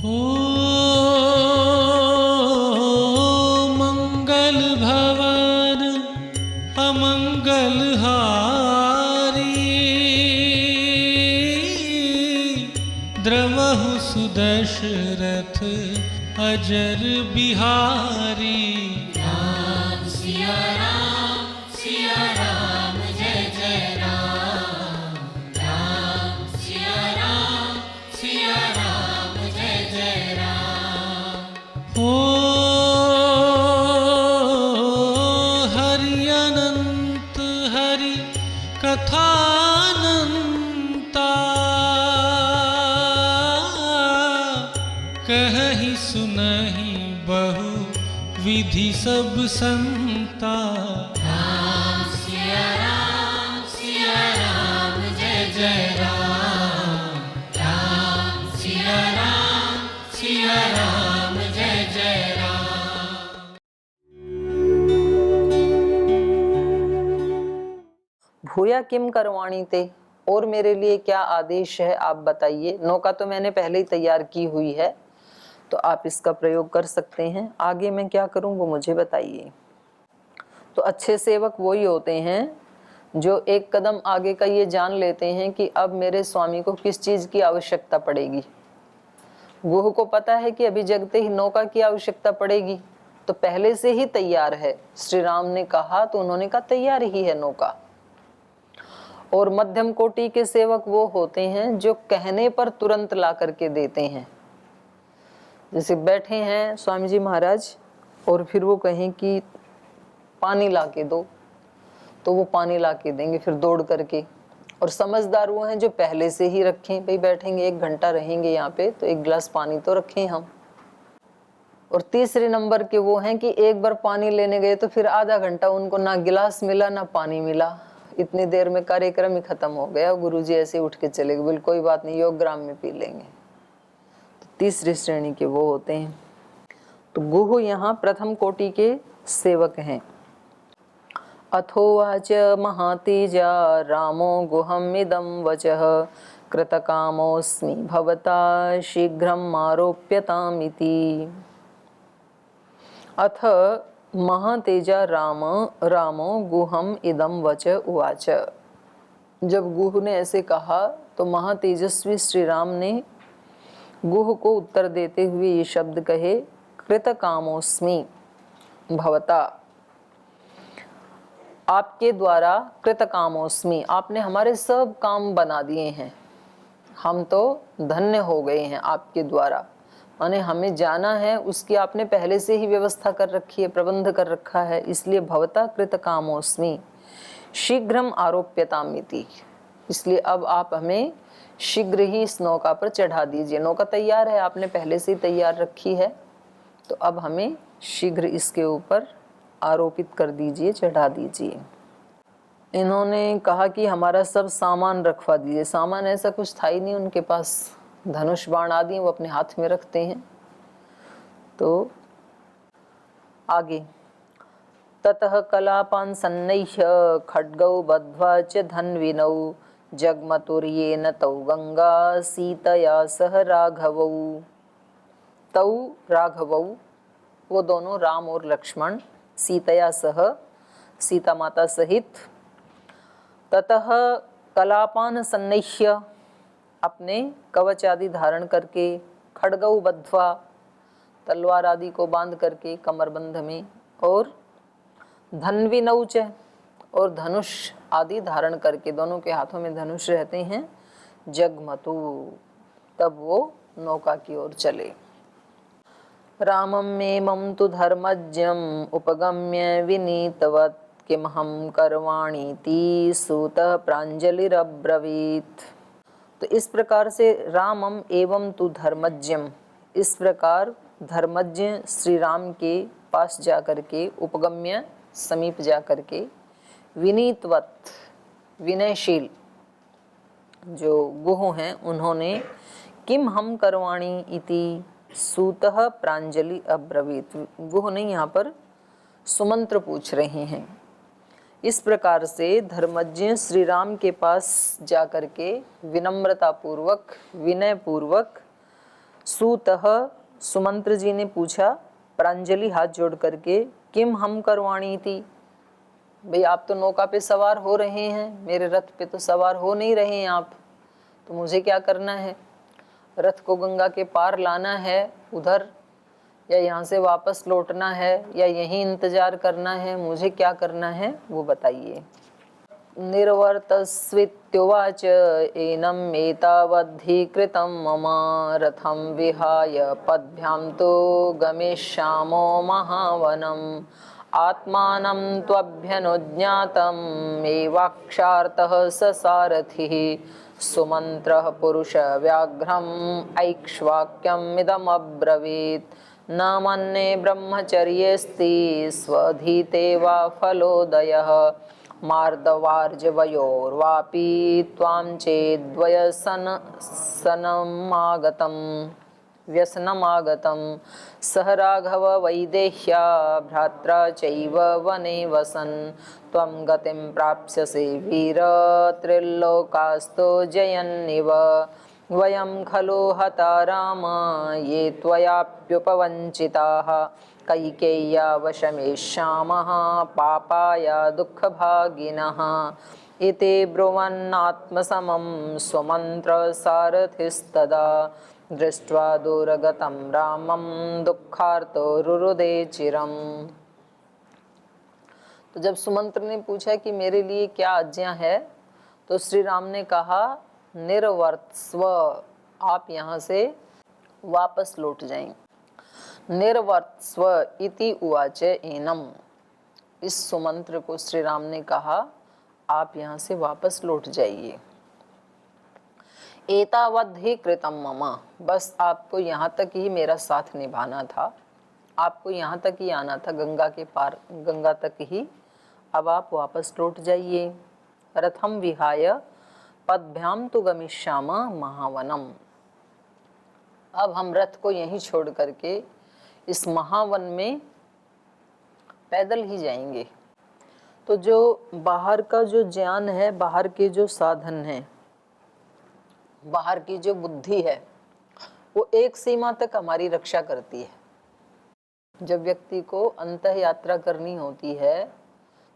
ओ मंगल भवन अमंगल हारी, द्रवहु सुदशरथ अजर बिहारी। राम सिया राम जय जय राम। राम सिया राम जय जय राम। ओ हरि अनंत हरि कथानंता, कहहि सुनहि बहु विधि सब संता। राम सिया राम जय जय राम। राम सिया राम जय जय राम। भूया किम करवाणी ते, और मेरे लिए क्या आदेश है आप बताइए। नौका तो मैंने पहले ही तैयार की हुई है, तो आप इसका प्रयोग कर सकते हैं। आगे मैं क्या करूं वो मुझे बताइए। तो अच्छे सेवक वही होते हैं जो एक कदम आगे का ये जान लेते हैं कि अब मेरे स्वामी को किस चीज की आवश्यकता पड़ेगी। गुह को पता है कि अभी जगते ही नौका की आवश्यकता पड़ेगी, तो पहले से ही तैयार है। श्री राम ने कहा तो उन्होंने कहा तैयार ही है नौका। और मध्यम कोटि के सेवक वो होते हैं जो कहने पर तुरंत ला करके देते हैं। जैसे बैठे हैं स्वामी जी महाराज और फिर वो कहें कि पानी ला के दो, तो वो पानी ला के देंगे फिर दौड़ करके। और समझदार वो हैं जो पहले से ही रखें, भाई बैठेंगे 1 घंटा रहेंगे यहाँ पे तो 1 गिलास पानी तो रखें हम। और तीसरे नंबर के वो हैं कि एक बार पानी लेने गए तो फिर आधा घंटा उनको ना गिलास मिला ना पानी मिला, इतनी देर में कार्यक्रम ही खत्म हो गया। गुरुजी ऐसे उठ के चले गए, बोले कोई बात नहीं योगग्राम में पी लेंगे। तो तीसरी श्रेणी के वो होते हैं। तो गुह यहाँ प्रथम कोटि के सेवक हैं। अथोवाच महातेजा रामो गुहम इदं वचः, कृतकामोऽस्मि भवता शीघ्रम् आरोप्यतामिति। अथ महातेजा रामो गुहम इदं वच उवाच। जब गुह ने ऐसे कहा तो महातेजस्वी श्री राम ने गुह को उत्तर देते हुए ये शब्द कहे, कृतकामोऽस्मि भवता, आपके द्वारा कृतकामोऽस्मि, आपने हमारे सब काम बना दिए हैं, हम तो धन्य हो गए हैं आपके द्वारा। माने हमें जाना है उसकी आपने पहले से ही व्यवस्था कर रखी है, प्रबंध कर रखा है, इसलिए भवता कृतकामोऽस्मि शीघ्रम आरोप्यतामिति, इसलिए अब आप हमें शीघ्र ही इस नौका पर चढ़ा दीजिए। नौका तैयार है, आपने पहले से ही तैयार रखी है, तो अब हमें शीघ्र इसके ऊपर आरोपित कर दीजिए, चढ़ा दीजिए। इन्होंने कहा कि हमारा सब सामान रखवा दीजिए। सामान ऐसा कुछ था ही नहीं उनके पास, धनुष बाण आदि वो अपने हाथ में रखते हैं। तो आगे, ततः कलापान सन्नैह्य खड्गौ बद्ध्वा च धन्विनौ, जगमतुर्येन तौ गंगा सीतया सह राघवौ। तौ राघवौ, वो दोनों राम और लक्ष्मण, सीतया सह, सीता माता सहित, ततः कलापान सन्नैह्य, अपने कवच आदि धारण करके, खड्गौ बद्ध्वा, तलवार आदि को बांध करके कमरबंध में, और धन्विनौ च, और धनुष आदि धारण करके, दोनों के हाथों में धनुष रहते हैं। जगमतु, तब वो नौका की ओर चले। रामं मेमं तु धर्मज्ञम् उपगम्य विनीतवत्, किमहं करवाणीति सूतः प्राञ्जलिरब्रवीत्। तो इस प्रकार से रामम एवं तु धर्मज्ञम, इस प्रकार धर्मज्ञ श्री राम के पास जाकर के, उपगम्य समीप जाकर के, विनीतवत विनयशील जो गुह हैं उन्होंने, किम हम करवाणी इति सूतः प्रांजलि अब्रवीत, गुह ने यहाँ पर सुमंत्र पूछ रहे हैं। इस प्रकार से धर्मज्ञ श्री राम के पास जाकर के विनम्रता पूर्वक, विनय पूर्वक सूतः सुमंत्र जी ने पूछा प्रांजलि हाथ जोड़ करके, किम हम करवाणी थी, भाई आप तो नौका पे सवार हो रहे हैं, मेरे रथ पे तो सवार हो नहीं रहे हैं आप, तो मुझे क्या करना है? रथ को गंगा के पार लाना है उधर, या यहाँ से वापस लौटना है, या यहीं इंतजार करना है, मुझे क्या करना है वो बताइए। निर्वर्तस्वित्युवाच एनम् एतावद्धीकृतं मम रथं विहाय पद्भ्यां तु गमिष्यामो महावनम् आत्मानं त्वभ्यनुज्ञातम् एवाक्षार्तः स सारथिः सुमन्त्रः पुरुषव्याघ्रम् ऐक्ष्वाक्यम् इदमब्रवीत् न मन्ये ब्रह्मचर्येऽस्ति स्वधीते वा फलोदयः मार्दवार्जवयोर्वापि त्वां व्यसनमागतं सह राघव वैदेह्या भ्रात्रा चैव वने वसन् त्वं गतिं प्राप्स्यसि वीर त्रिलोकास्तो जयन्निव वयं खलु हता राम ये त्वयाप्युपवञ्चिताः कैकेय्या वशमेष्यामः पापाय दुःखभागिनः इति ब्रुवन्नात्मसमं स्वमन्त्रसारथिस्तदा दृष्ट्वा दूरगतं रामं दुःखार्तो रुरुदे चिरम्। तो जब सुमंत्र ने पूछा कि मेरे लिए क्या आज्ञा है, तो श्री राम ने कहा निर्वर्तस्व, आप यहाँ से वापस लौट जाएं। निर्वर्तस्व इति उवाच एनम, इस सुमंत्र को श्री राम ने कहा आप यहाँ से वापस लौट जाइए। एतावद्धि कृतम मम, बस आपको यहाँ तक ही मेरा साथ निभाना था, आपको यहाँ तक ही आना था, गंगा के पार, गंगा तक ही, अब आप वापस लौट जाइए। रथम विहाय पद्भ्याम तु गमिष्याम महावनम, अब हम रथ को यहीं छोड़ करके इस महावन में पैदल ही जाएंगे। तो जो बाहर का जो ज्ञान है, बाहर के जो साधन हैं, बाहर की जो बुद्धि है, वो एक सीमा तक हमारी रक्षा करती है। जब व्यक्ति को अंतः यात्रा करनी होती है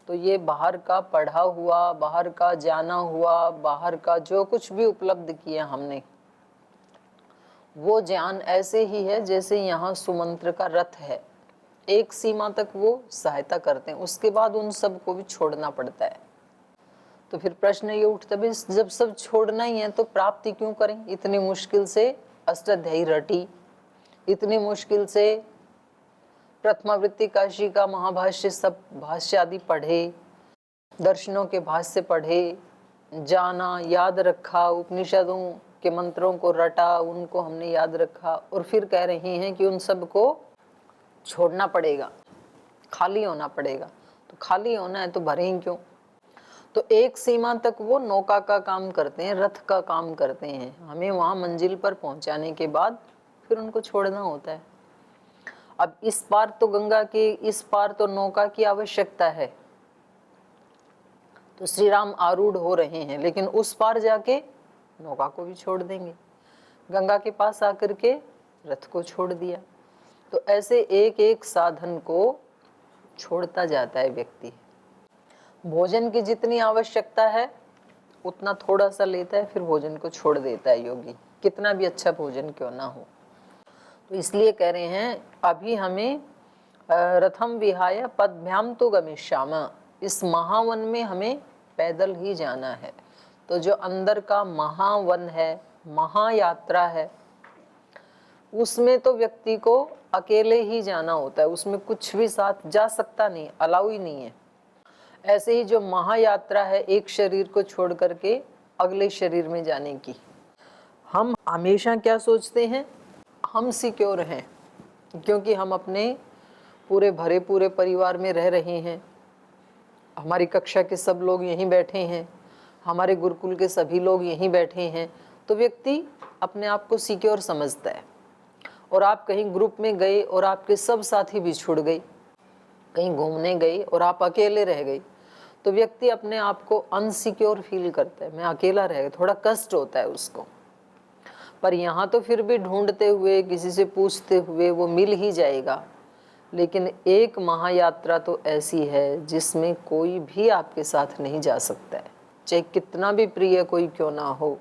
तो ये बाहर का पढ़ा हुआ, बाहर का जाना हुआ, बाहर का जो कुछ भी उपलब्ध किया हमने, वो ज्ञान ऐसे ही है जैसे यहाँ सुमंत्र का रथ है, एक सीमा तक वो सहायता करते हैं, उसके बाद उन सब को भी छोड़ना पड़ता है। तो फिर प्रश्न ये उठता है, जब सब छोड़ना ही है तो प्राप्ति क्यों करें? इतनी मुश्किल से अष्टाध्यायी रटी, इतनी मुश्किल से प्रथमावृत्ति काशी का महाभाष्य, सब भाष्य आदि पढ़े, दर्शनों के भाष्य पढ़े, जाना, याद रखा, उपनिषदों के मंत्रों को रटा, उनको हमने याद रखा, और फिर कह रहे हैं कि उन सब को छोड़ना पड़ेगा, खाली होना पड़ेगा। तो खाली होना है तो भरें क्यों? तो एक सीमा तक वो नौका का काम करते हैं, रथ का काम करते हैं, हमें वहाँ मंजिल पर पहुँचाने के बाद फिर उनको छोड़ना होता है। अब इस पार तो गंगा के इस पार तो नौका की आवश्यकता है, तो श्री राम आरूढ़ हो रहे हैं, लेकिन उस पार जाके नौका को भी छोड़ देंगे, गंगा के पास आकर के रथ को छोड़ दिया। तो ऐसे एक एक साधन को छोड़ता जाता है व्यक्ति। भोजन की जितनी आवश्यकता है उतना थोड़ा सा लेता है, फिर भोजन को छोड़ देता है योगी, कितना भी अच्छा भोजन क्यों ना हो। तो इसलिए कह रहे हैं अभी हमें रथम विहाय पद्भ्याम तो गमिष्याम, इस महावन में हमें पैदल ही जाना है। तो जो अंदर का महावन है, महायात्रा है, उसमें तो व्यक्ति को अकेले ही जाना होता है, उसमें कुछ भी साथ जा सकता नहीं, अलाउ ही नहीं है। ऐसे ही जो महायात्रा है एक शरीर को छोड़ करके अगले शरीर में जाने की, हम हमेशा क्या सोचते हैं, हम सिक्योर हैं क्योंकि हम अपने पूरे भरे पूरे परिवार में रह रहे हैं, हमारी कक्षा के सब लोग यहीं बैठे हैं, हमारे गुरुकुल के सभी लोग यहीं बैठे हैं, तो व्यक्ति अपने आप को सिक्योर समझता है। और आप कहीं ग्रुप में गए और आपके सब साथी भी छूट गए, कहीं घूमने गए और आप अकेले रह गए, तो व्यक्ति अपने आप को अनसिक्योर फील करता है, मैं अकेला रह गया, थोड़ा कष्ट होता है उसको। पर यहाँ तो फिर भी ढूंढते हुए, किसी से पूछते हुए वो मिल ही जाएगा। लेकिन एक महायात्रा तो ऐसी है जिसमें कोई भी आपके साथ नहीं जा सकता है, चाहे कितना भी प्रिय कोई क्यों ना हो।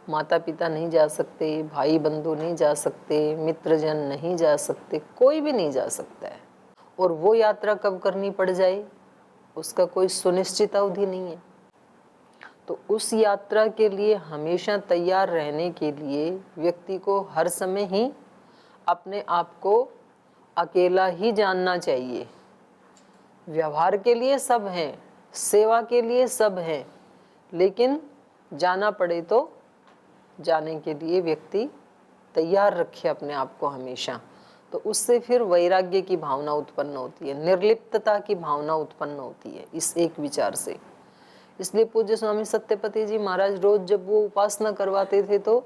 माता पिता नहीं जा सकते, भाई बंधु नहीं जा सकते, मित्रजन नहीं जा सकते, कोई भी नहीं जा सकता है। और वो यात्रा कब करनी पड़ जाए उसका कोई सुनिश्चित अवधि नहीं है। तो उस यात्रा के लिए हमेशा तैयार रहने के लिए व्यक्ति को हर समय ही अपने आप को अकेला ही जानना चाहिए। व्यवहार के लिए सब हैं, सेवा के लिए सब हैं, लेकिन जाना पड़े तो जाने के लिए व्यक्ति तैयार रखे अपने आप को हमेशा। तो उससे फिर वैराग्य की भावना उत्पन्न होती है, निर्लिप्तता की भावना उत्पन्न होती है इस एक विचार से। इसलिए पूज्य स्वामी सत्यपति जी महाराज रोज जब वो उपासना करवाते थे तो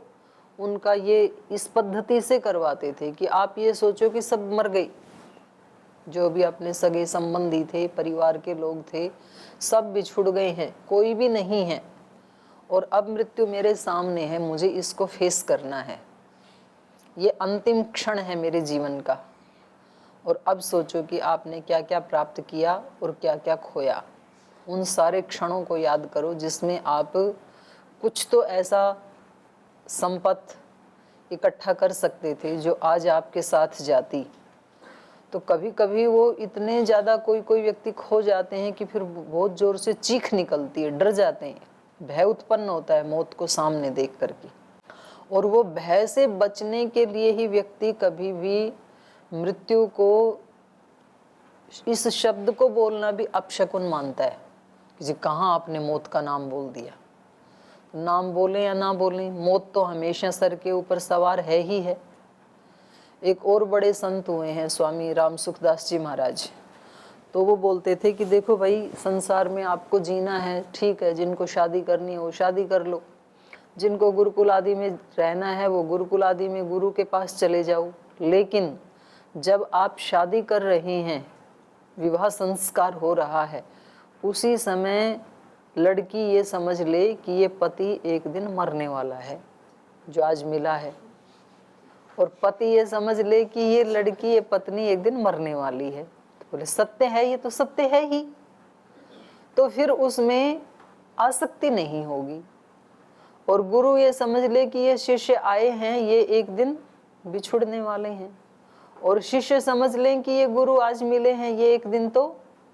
उनका ये इस पद्धति से करवाते थे कि आप ये सोचो कि सब मर गए, जो भी अपने सगे संबंधी थे, परिवार के लोग थे, सब बिछुड़ गए हैं, कोई भी नहीं है, और अब मृत्यु मेरे सामने है, मुझे इसको फेस करना है, ये अंतिम क्षण है मेरे जीवन का। और अब सोचो कि आपने क्या क्या प्राप्त किया और क्या क्या खोया। उन सारे क्षणों को याद करो जिसमें आप कुछ तो ऐसा संपत्ति इकट्ठा कर सकते थे जो आज आपके साथ जाती। तो कभी कभी वो इतने ज़्यादा कोई व्यक्ति खो जाते हैं कि फिर बहुत ज़ोर से चीख निकलती है, डर जाते हैं, भय उत्पन्न होता है मौत को सामने देख करके। और वो भय से बचने के लिए ही व्यक्ति कभी भी मृत्यु को, इस शब्द को बोलना भी अपशकुन मानता है कि जी कहाँ आपने मौत का नाम बोल दिया। नाम बोलें या ना बोलें, मौत तो हमेशा सर के ऊपर सवार है ही है। एक और बड़े संत हुए हैं स्वामी राम सुखदास जी महाराज, तो वो बोलते थे कि देखो भाई, संसार में आपको जीना है, ठीक है, जिनको शादी करनी है वो शादी कर लो, जिनको गुरुकुल आदि में रहना है वो गुरुकुल आदि में गुरु के पास चले जाओ। लेकिन जब आप शादी कर रहे हैं, विवाह संस्कार हो रहा है, उसी समय लड़की ये समझ ले कि ये पति एक दिन मरने वाला है जो आज मिला है, और पति ये समझ ले कि ये लड़की, ये पत्नी एक दिन मरने वाली है। तो बोले सत्य है, ये तो सत्य है ही, तो फिर उसमें आसक्ति नहीं होगी। और गुरु ये समझ ले कि ये शिष्य आए हैं, ये एक दिन बिछुड़ने वाले हैं, और शिष्य समझ लें कि ये गुरु आज मिले हैं, ये एक दिन तो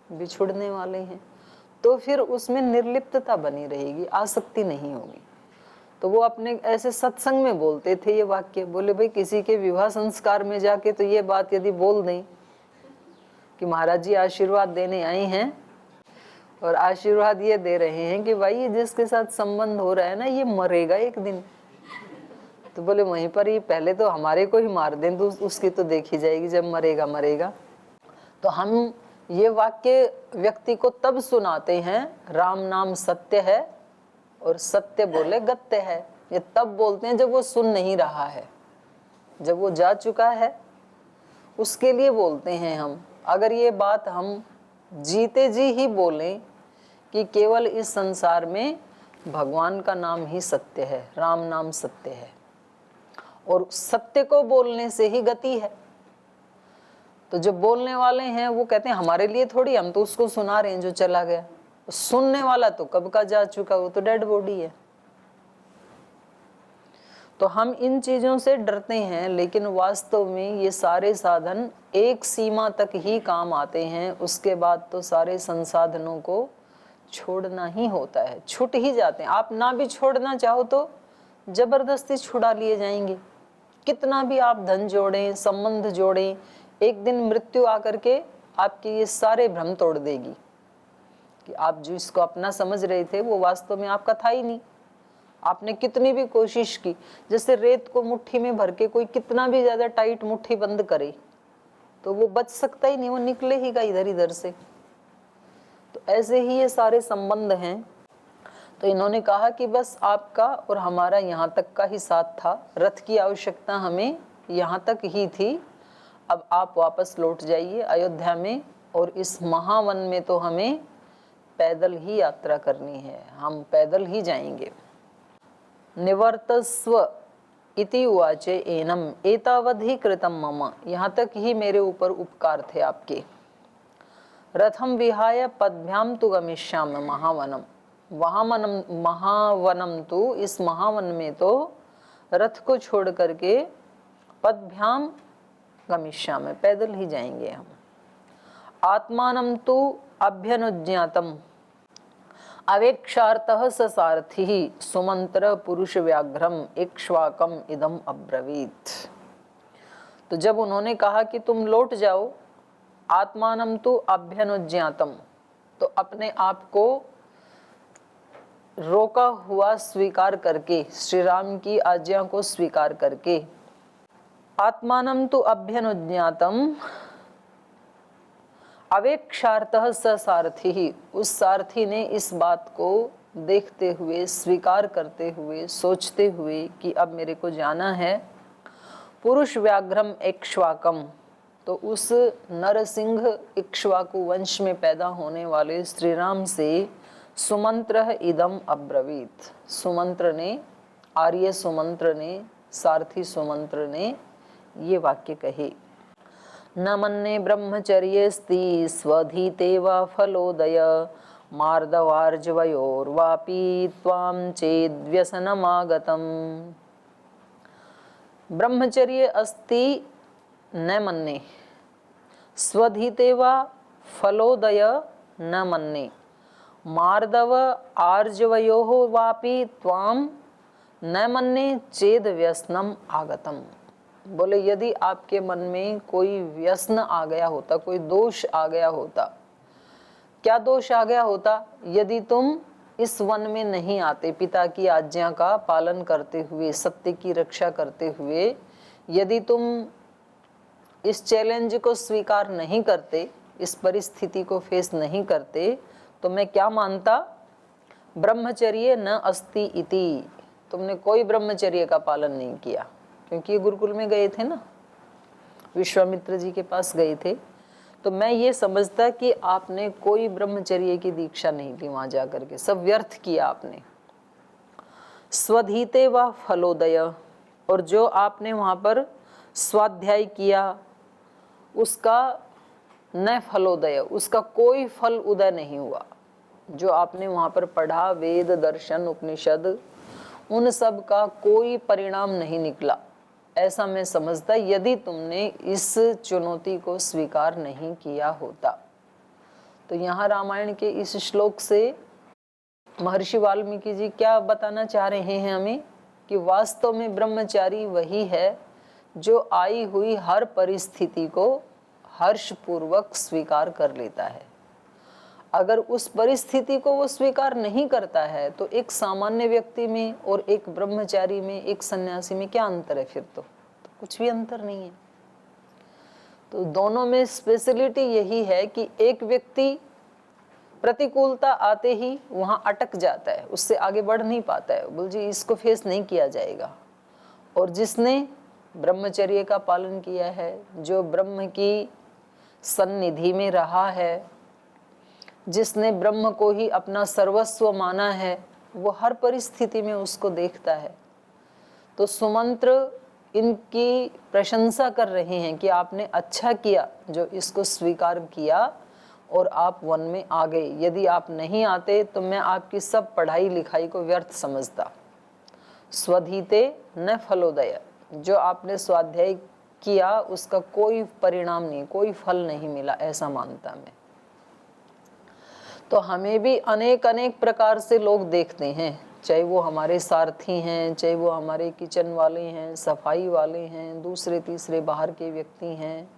बिछुड़ने वाले हैं, तो फिर उसमें निर्लिप्तता बनी रहेगी, आसक्ति नहीं होगी। तो वो अपने ऐसे सत्संग में बोलते थे ये वाक्य, बोले भाई किसी के विवाह संस्कार में जाके तो ये बात यदि बोल दें कि महाराज जी आशीर्वाद देने आए हैं, और आशीर्वाद ये दे रहे हैं कि भाई ये जिसके साथ संबंध हो रहा है ना, ये मरेगा एक दिन, तो बोले वहीं पर ही पहले तो हमारे को ही मार दें तो उसकी तो देखी जाएगी, जब मरेगा मरेगा। तो हम ये वाक्य व्यक्ति को तब सुनाते हैं, राम नाम सत्य है और सत्य बोले गत्य है, ये तब बोलते हैं जब वो सुन नहीं रहा है, जब वो जा चुका है उसके लिए बोलते हैं हम। अगर ये बात हम जीते जी ही बोलें कि केवल इस संसार में भगवान का नाम ही सत्य है, राम नाम सत्य है, और सत्य को बोलने से ही गति है, तो जो बोलने वाले हैं वो कहते हैं हमारे लिए थोड़ी, हम तो उसको सुना रहे हैं जो चला गया, सुनने वाला तो कब का जा चुका, वो तो डेड बॉडी है। तो हम इन चीजों से डरते हैं, लेकिन वास्तव में ये सारे साधन एक सीमा तक ही काम आते हैं, उसके बाद तो सारे संसाधनों को छोड़ना ही होता है, छूट ही जाते हैं। आप ना भी छोड़ना चाहो तो जबरदस्ती छुड़ा लिए जाएंगे, कितना भी आप धन जोड़ें, संबंध जोड़ें, एक दिन मृत्यु आकर के आपके ये सारे भ्रम तोड़ देगी कि आप जो इसको अपना समझ रहे थे वो वास्तव में आपका था ही नहीं। आपने कितनी भी कोशिश की, जैसे रेत को मुट्ठी में भर के कोई कितना भी ज्यादा टाइट मुट्ठी बंद करे तो वो बच सकता ही नहीं, वो निकले ही का इधर इधर से। तो ऐसे ही ये सारे संबंध हैं। तो इन्होंने कहा कि बस आपका और हमारा यहाँ तक का ही साथ था, रथ की आवश्यकता हमें यहाँ तक ही थी, अब आप वापस लौट जाइए अयोध्या में, और इस महावन में तो हमें पैदल ही यात्रा करनी है, हम पैदल ही जाएंगे। निवर्तस्व इति उवाचे एनम एतावधि कृतम मम, यहाँ तक ही मेरे ऊपर उपकार थे आपके। रथम विहाय पद्भ्याम तु गमिष्यामि महावनम, महावनम तु, इस महावन में तो रथ को छोड़ करके पद्भ्याम गमिष्यामि, पैदल ही जाएंगे हम। आत्मानं तु अभ्यनुज्ञातम अवेक्षार्थः स सारथिः सुमंत्र पुरुष व्याघ्रम इक्ष्वाकम इदम अब्रवीत। तो जब उन्होंने कहा कि तुम लौट जाओ, आत्मानं तु अभ्यनुज्ञातम, तो अपने आप को रोका हुआ स्वीकार करके, श्री राम की आज्ञा को स्वीकार करके, आत्मानं तु अभ्यनुज्ञातम अवेक्षार्थः स सारथी, उस सारथी ने इस बात को देखते हुए, स्वीकार करते हुए, सोचते हुए कि अब मेरे को जाना है, पुरुष व्याघ्रम इक्ष्वाकम, तो उस नरसिंह इक्ष्वाकु वंश में पैदा होने वाले श्री राम से सुमंत्र इदम अब्रवीत, सुमंत्र ने, आर्य सुमंत्र ने, सारथी सुमंत्र ने ये वाक्य कहे। न मन्ये ब्रह्मचर्येस्ति स्वधीते वा फलोदय मार्दवार्जवयोर्वापि त्वां चेद्व्यसनमागतम्। ब्रह्मचर्य अस्ति न मन्ये, स्वधीते वा फलोदय न मन्ये, मार्दव आर्जवयोः वापि त्वां न मन्ये चेद व्यसनम आगतम। बोले यदि आपके मन में कोई व्यसन आ गया होता, कोई दोष आ गया होता, क्या दोष आ गया होता? यदि तुम इस वन में नहीं आते, पिता की आज्ञा का पालन करते हुए, सत्य की रक्षा करते हुए, यदि तुम इस चैलेंज को स्वीकार नहीं करते, इस परिस्थिति को फेस नहीं करते, तो मैं क्या मानता? ब्रह्मचर्य न अस्ति इति, तुमने कोई ब्रह्मचर्य का पालन नहीं किया, क्योंकि ये गुरुकुल में गए थे ना, विश्वामित्र जी के पास गए थे, तो मैं ये समझता कि आपने कोई ब्रह्मचर्य की दीक्षा नहीं ली वहां जाकर के, सब व्यर्थ किया आपने। स्वधीते व फलोदय, और जो आपने वहां पर स्वाध्याय किया उसका न फलोदय, उसका कोई फल उदय नहीं हुआ। जो आपने वहां पर पढ़ा, वेद दर्शन उपनिषद, उन सब का कोई परिणाम नहीं निकला, ऐसा मैं समझता यदि तुमने इस चुनौती को स्वीकार नहीं किया होता। तो यहाँ रामायण के इस श्लोक से महर्षि वाल्मीकि जी क्या बताना चाह रहे हैं हमें? कि वास्तव में ब्रह्मचारी वही है जो आई हुई हर परिस्थिति को हर्षपूर्वक स्वीकार कर लेता है। अगर उस परिस्थिति को वो स्वीकार नहीं करता है तो एक सामान्य व्यक्ति में और एक ब्रह्मचारी में, एक सन्यासी में क्या अंतर है? फिर तो कुछ भी अंतर नहीं है। तो दोनों में स्पेशलिटी यही है कि एक व्यक्ति प्रतिकूलता आते ही वहां अटक जाता है, उससे आगे बढ़ नहीं पाता है, बोल जी इसको फेस नहीं किया जाएगा। और जिसने ब्रह्मचर्य का पालन किया है, जो ब्रह्म की सन्निधि में रहा है, जिसने ब्रह्म को ही अपना सर्वस्व माना है, वो हर परिस्थिति में उसको देखता है। तो सुमंत्र इनकी प्रशंसा कर रहे हैं कि आपने अच्छा किया जो इसको स्वीकार किया और आप वन में आ गए। यदि आप नहीं आते तो मैं आपकी सब पढ़ाई लिखाई को व्यर्थ समझता। स्वधीते न फलोदय, जो आपने स्वाध्याय किया उसका कोई परिणाम नहीं, कोई फल नहीं मिला, ऐसा मानता मैं। तो हमें भी अनेक अनेक प्रकार से लोग देखते हैं, चाहे वो हमारे सारथी हैं, चाहे वो हमारे किचन वाले हैं, सफाई वाले हैं, दूसरे तीसरे बाहर के व्यक्ति हैं।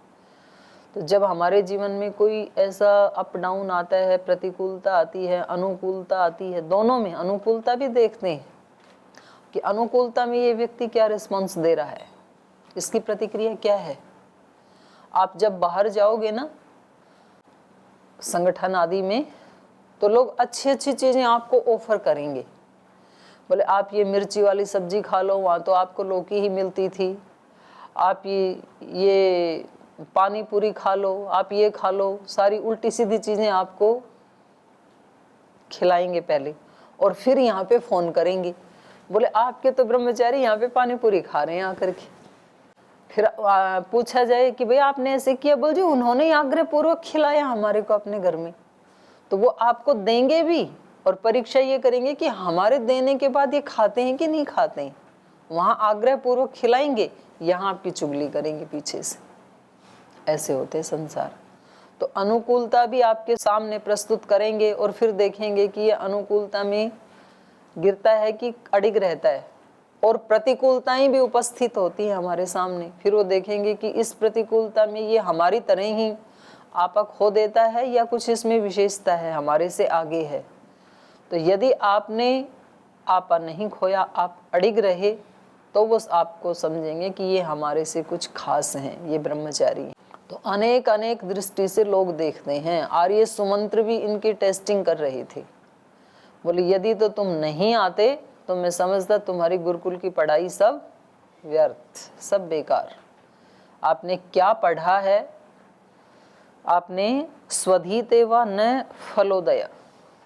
तो जब हमारे जीवन में कोई ऐसा अप डाउन आता है, प्रतिकूलता आती है, अनुकूलता आती है, दोनों में अनुकूलता भी देखते हैं कि अनुकूलता में ये व्यक्ति क्या रिस्पॉन्स दे रहा है, इसकी प्रतिक्रिया क्या है। आप जब बाहर जाओगे ना संगठन आदि में, तो लोग अच्छी अच्छी चीज़ें आपको ऑफर करेंगे। बोले आप ये मिर्ची वाली सब्जी खा लो, वहाँ तो आपको लौकी ही मिलती थी। आप ये पानी पूरी खा लो, आप ये खा लो, सारी उल्टी सीधी चीज़ें आपको खिलाएंगे पहले, और फिर यहाँ पे फ़ोन करेंगे बोले आपके तो ब्रह्मचारी यहाँ पे पानी पूरी खा रहे हैं आकर के। फिर पूछा जाए कि भाई आपने ऐसे किया, बोल जी उन्होंने ही आग्रह पूर्वक खिलाया हमारे को अपने घर में, तो वो आपको देंगे भी और परीक्षा ये करेंगे कि हमारे देने के बाद ये खाते हैं कि नहीं खाते हैं। वहां आग्रह पूर्वक खिलाएंगे, यहाँ आपकी चुगली करेंगे पीछे से। ऐसे होते हैं संसार। तो अनुकूलता भी आपके सामने प्रस्तुत करेंगे और फिर देखेंगे कि ये अनुकूलता में गिरता है कि अडिग रहता है, और प्रतिकूलताएं भी उपस्थित होती हैं हमारे सामने। फिर वो देखेंगे कि इस प्रतिकूलता में ये हमारी तरह ही आपा खो देता है या कुछ इसमें विशेषता है, हमारे से आगे है। तो यदि आपने आपा नहीं खोया, आप अडिग रहे, तो वो आपको समझेंगे कि ये हमारे से कुछ खास हैं, ये ब्रह्मचारी हैं। तो अनेक अनेक दृष्टि से लोग देखते हैं। आर्य सुमंत्र भी इनकी टेस्टिंग कर रहे थे। बोले यदि तो तुम नहीं आते तो मैं समझता तुम्हारी गुरुकुल की पढ़ाई सब व्यर्थ, सब बेकार। आपने क्या पढ़ा है? आपने स्वधीते व न फलोदय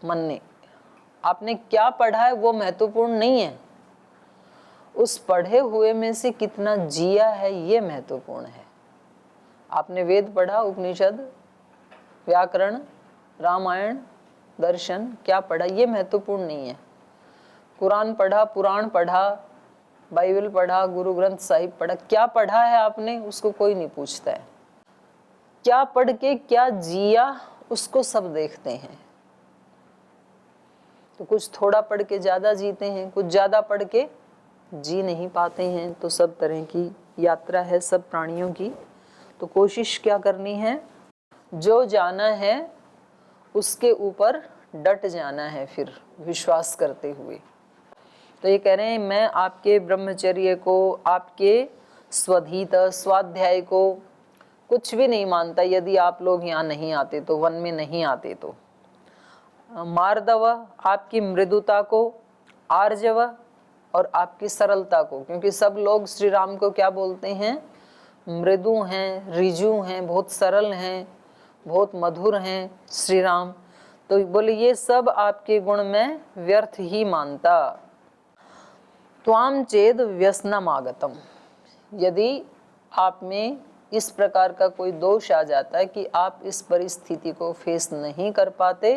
मन्ने, आपने क्या पढ़ा है वो महत्वपूर्ण नहीं है, उस पढ़े हुए में से कितना जिया है ये महत्वपूर्ण है। आपने वेद पढ़ा, उपनिषद, व्याकरण, रामायण, दर्शन, क्या पढ़ा ये महत्वपूर्ण नहीं है। कुरान पढ़ा, पुराण पढ़ा, बाइबल पढ़ा, गुरु ग्रंथ साहिब पढ़ा, क्या पढ़ा है आपने उसको कोई नहीं पूछता है। क्या पढ़ के क्या जिया उसको सब देखते हैं। तो कुछ थोड़ा पढ़ के ज्यादा जीते हैं, कुछ ज्यादा पढ़ के जी नहीं पाते हैं। तो सब तरह की यात्रा है सब प्राणियों की। तो कोशिश क्या करनी है, जो जाना है उसके ऊपर डट जाना है, फिर विश्वास करते हुए। तो ये कह रहे हैं मैं आपके ब्रह्मचर्य को, आपके स्वधीत स्वाध्याय को कुछ भी नहीं मानता यदि आप लोग यहाँ नहीं आते तो, वन में नहीं आते तो। मार्दव, आपकी मृदुता को, आर्जव, और आपकी सरलता को, क्योंकि सब लोग श्री राम को क्या बोलते हैं, मृदु हैं, रिजु हैं, बहुत सरल हैं, बहुत मधुर हैं श्री राम। तो बोले ये सब आपके गुण में व्यर्थ ही मानता। त्वाम चेद व्यसनम आगतम, यदि आप में इस प्रकार का कोई दोष आ जाता है कि आप इस परिस्थिति को फेस नहीं कर पाते,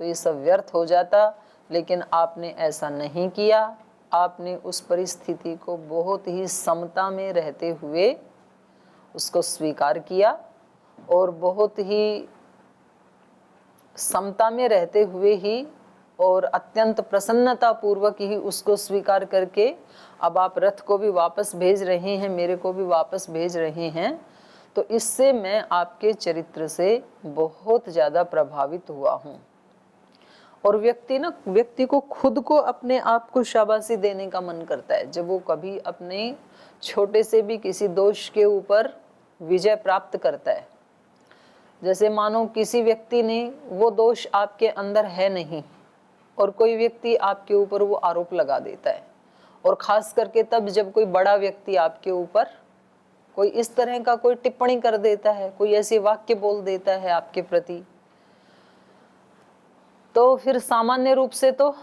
तो ये सब व्यर्थ हो जाता। लेकिन आपने ऐसा नहीं किया, आपने उस परिस्थिति को बहुत ही समता में रहते हुए उसको स्वीकार किया, और बहुत ही समता में रहते हुए ही और अत्यंत प्रसन्नता पूर्वक ही उसको स्वीकार करके अब आप रथ को भी वापस भेज रहे हैं, मेरे को भी वापस भेज रहे हैं। तो इससे मैं आपके चरित्र से बहुत ज़्यादा प्रभावित हुआ हूँ। और व्यक्ति को खुद को अपने आप को शाबाशी देने का मन करता है जब वो कभी अपने छोटे से भी किसी दोष के ऊपर विजय प्राप्त करता है। जैसे मानो किसी व्यक्ति ने, वो दोष आपके अंदर है नहीं, और कोई व्यक्ति आपके ऊपर वो आरोप लगा देता है, और खास करके तब जब कोई बड़ा व्यक्ति आपके ऊपर कोई इस तरह का कोई टिप्पणी कर देता है, कोई ऐसे वाक्य बोल देता है आपके प्रति, तो फिर सामान्य रूप से तो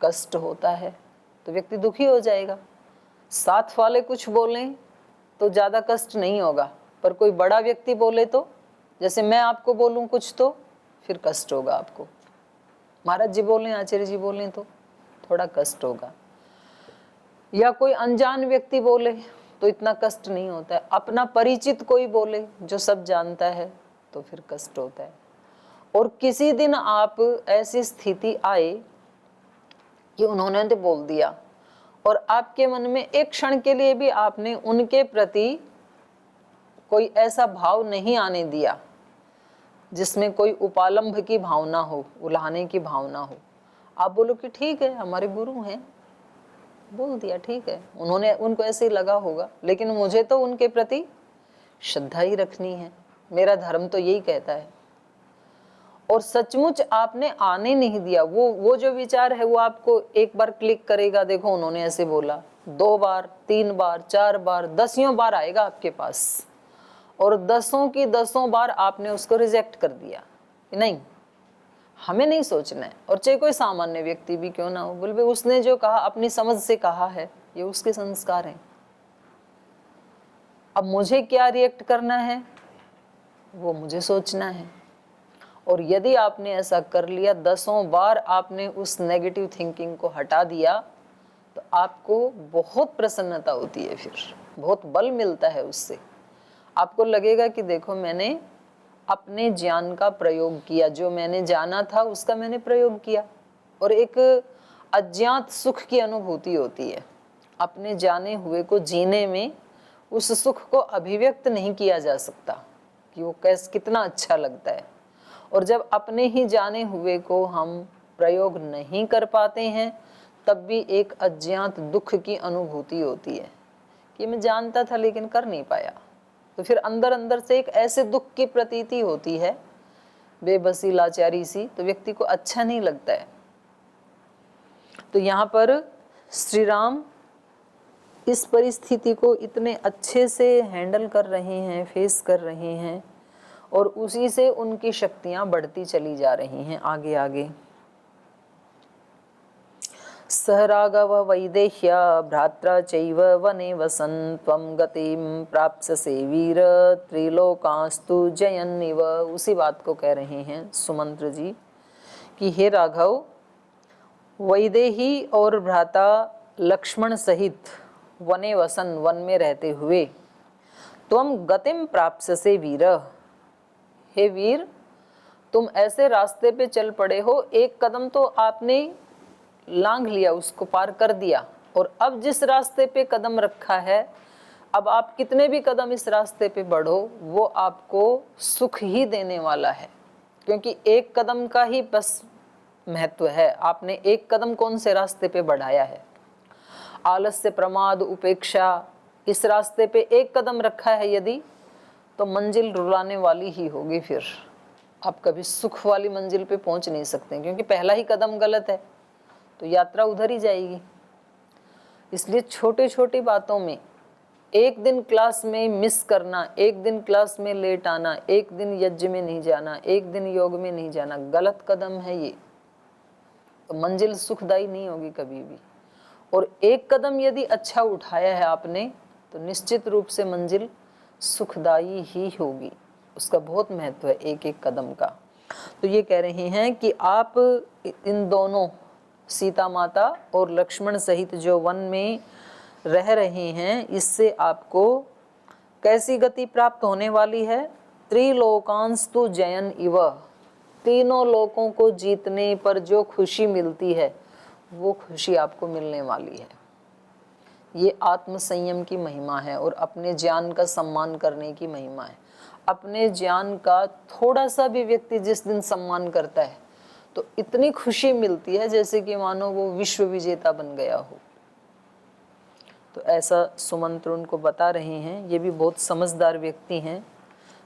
कष्ट होता है, तो व्यक्ति दुखी हो जाएगा। साथ वाले कुछ बोलें तो ज़्यादा कष्ट नहीं होगा, पर कोई बड़ा व्यक्ति बोले तो, जैसे मैं आपको बोलूं कुछ तो फिर कष्ट होगा आपको। महाराज जी बोलें, आचार्य जी बोलें तो थोड़ा कष्ट होगा। या कोई अनजान व्यक्ति बोले तो इतना कष्ट नहीं होता है। अपना परिचित कोई बोले जो सब जानता है तो फिर कष्ट होता है। और किसी दिन आप ऐसी स्थिति आए कि उन्होंने तो बोल दिया, और आपके मन में एक क्षण के लिए भी आपने उनके प्रति कोई ऐसा भाव नहीं आने दिया जिसमें कोई उपालंभ की भावना हो, उल्हाने की भावना हो। आप बोलो कि ठीक है हमारे गुरु हैं, बोल दिया ठीक है, उनको ऐसे ही लगा होगा, लेकिन मुझे तो उनके प्रति श्रद्धा ही रखनी है, मेरा धर्म तो यही कहता है। और सचमुच आपने आने नहीं दिया। वो जो विचार है वो आपको एक बार क्लिक करेगा, देखो उन्होंने ऐसे बोला, 2 बार 3 बार 4 बार 10 बार आएगा आपके पास, और 10 की 10 बार आपने उसको रिजेक्ट कर दिया कि नहीं, हमें नहीं सोचना है। और चाहे कोई सामान्य व्यक्ति भी क्यों ना हो, बोले भाई उसने जो कहा अपनी समझ से कहा है, ये उसके संस्कार हैं। अब मुझे क्या रिएक्ट करना है वो मुझे सोचना है। और यदि आपने ऐसा कर लिया, 10 बार आपने उस नेगेटिव थिंकिंग को हटा दिया, तो आपको बहुत प्रसन्नता होती है, फिर बहुत बल मिलता है उससे। आपको लगेगा कि देखो मैंने अपने ज्ञान का प्रयोग किया, जो मैंने जाना था उसका मैंने प्रयोग किया। और एक अज्ञात सुख की अनुभूति होती है। अपने जाने हुए को जीने में उस सुख को अभिव्यक्त नहीं किया जा सकता कि वो कितना अच्छा लगता है। और जब अपने ही जाने हुए को हम प्रयोग नहीं कर पाते हैं, तब भी एक अज्ञात दुख की अनुभूति होती है कि मैं जानता था लेकिन कर नहीं पाया। तो फिर अंदर अंदर से एक ऐसे दुख की प्रतीति होती है, बेबसी लाचारी सी, तो व्यक्ति को अच्छा नहीं लगता है। तो यहाँ पर श्री राम इस परिस्थिति को इतने अच्छे से हैंडल कर रहे हैं, फेस कर रहे हैं, और उसी से उनकी शक्तियां बढ़ती चली जा रही हैं आगे आगे। सह राघव वैदेह्य भ्रात्रा चैव वने वसन् त्वं गतिं प्राप्स्यसे वीर त्रिलोकास्तु जयन्निव। उसी बात को कह रहे हैं सुमंत्र जी कि हे राघव, वैदेही और भ्राता लक्ष्मण सहित वने वसन, वन में रहते हुए, त्वं गतिं प्राप्स्यसे वीर, हे वीर तुम ऐसे रास्ते पे चल पड़े हो, एक कदम तो आपने लांघ लिया, उसको पार कर दिया, और अब जिस रास्ते पे कदम रखा है, अब आप कितने भी कदम इस रास्ते पे बढ़ो वो आपको सुख ही देने वाला है। क्योंकि एक कदम का ही बस महत्व है। आपने एक कदम कौन से रास्ते पे बढ़ाया है? आलस्य, प्रमाद, उपेक्षा, इस रास्ते पे एक कदम रखा है यदि, तो मंजिल रुलाने वाली ही होगी। फिर आप कभी सुख वाली मंजिल पे पहुंच नहीं सकते, क्योंकि पहला ही कदम गलत है तो यात्रा उधर ही जाएगी। इसलिए छोटे छोटी बातों में, एक दिन क्लास में मिस करना, एक दिन क्लास में लेट आना, एक दिन यज्ञ में नहीं जाना, एक दिन योग में नहीं जाना, गलत कदम है ये, तो मंजिल सुखदायी नहीं होगी कभी भी। और एक कदम यदि अच्छा उठाया है आपने, तो निश्चित रूप से मंजिल सुखदायी ही होगी। उसका बहुत महत्व है एक एक कदम का। तो ये कह रहे हैं कि आप इन दोनों, सीता माता और लक्ष्मण सहित जो वन में रह रहे हैं, इससे आपको कैसी गति प्राप्त होने वाली है? त्रिलोकांस्तु जयन इव, तीनों लोकों को जीतने पर जो खुशी मिलती है वो खुशी आपको मिलने वाली है। ये आत्म संयम की महिमा है और अपने ज्ञान का सम्मान करने की महिमा है। अपने ज्ञान का थोड़ा सा भी व्यक्ति जिस दिन सम्मान करता है तो इतनी खुशी मिलती है जैसे कि मानो वो विश्व विजेता बन गया हो। तो ऐसा सुमंत्र उनको बता रहे हैं। ये भी बहुत समझदार व्यक्ति हैं,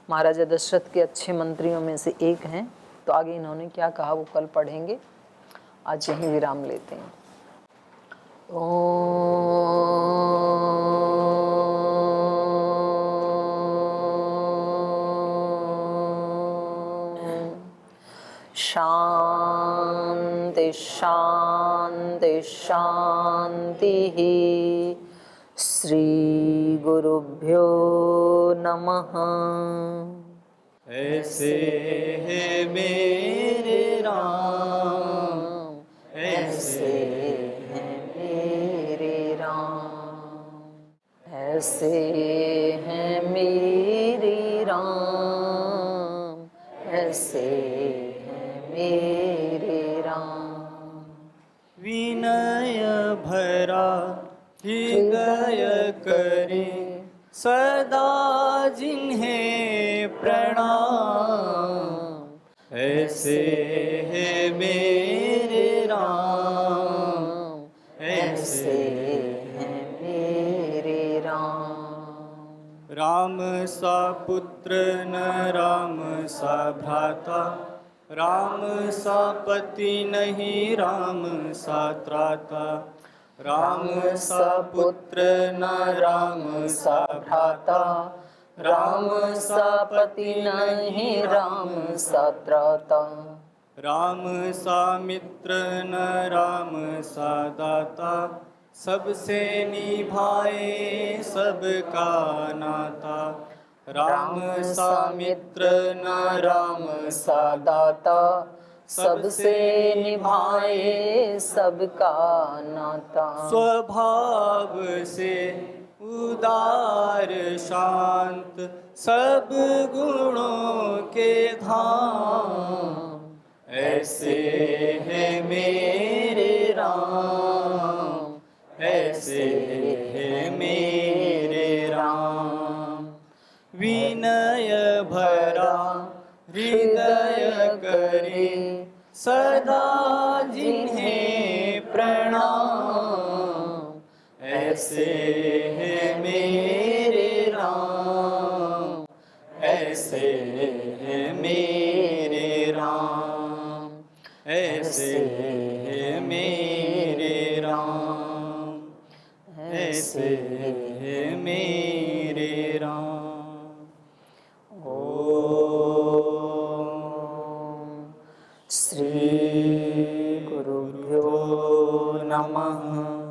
महाराजा दशरथ के अच्छे मंत्रियों में से एक हैं। तो आगे इन्होंने क्या कहा वो कल पढ़ेंगे, आज यहीं विराम लेते हैं। शांति शांति शांति। श्री गुरुभ्यो नमः। ऐसे है मेरे राम, ऐसे है मेरे राम, ऐसे है मेरे राम, ऐसे है मेरे राम। विनय भरा हृदय करे सदा जिन्हें प्रणाम, ऐसे है मेरे राम, ऐसे है मेरे राम। राम सा पुत्र न राम सा भ्राता, राम सा पति नहीं राम सा त्राता, राम सा पुत्र न राम सा भ्राता, राम सा पति नहीं राम सा त्राता। राम सा मित्र न राम सा दाता, सबसे निभाए सबका नाता। राम सा मित्र न राम सा दाता, सबसे निभाए सबका नाता। स्वभाव से उदार शांत, सब गुणों के धाम, ऐसे है मेरे राम, ऐसे है मेरे राम। विनय भरा हृदय करे, सदा जिन्हें प्रणाम, ऐसे है मेरे राम, ऐसे है मेरे राम, ऐसे है मेरे राम, ऐसे है मेरे राम। श्री गुरुभ्यो नमः।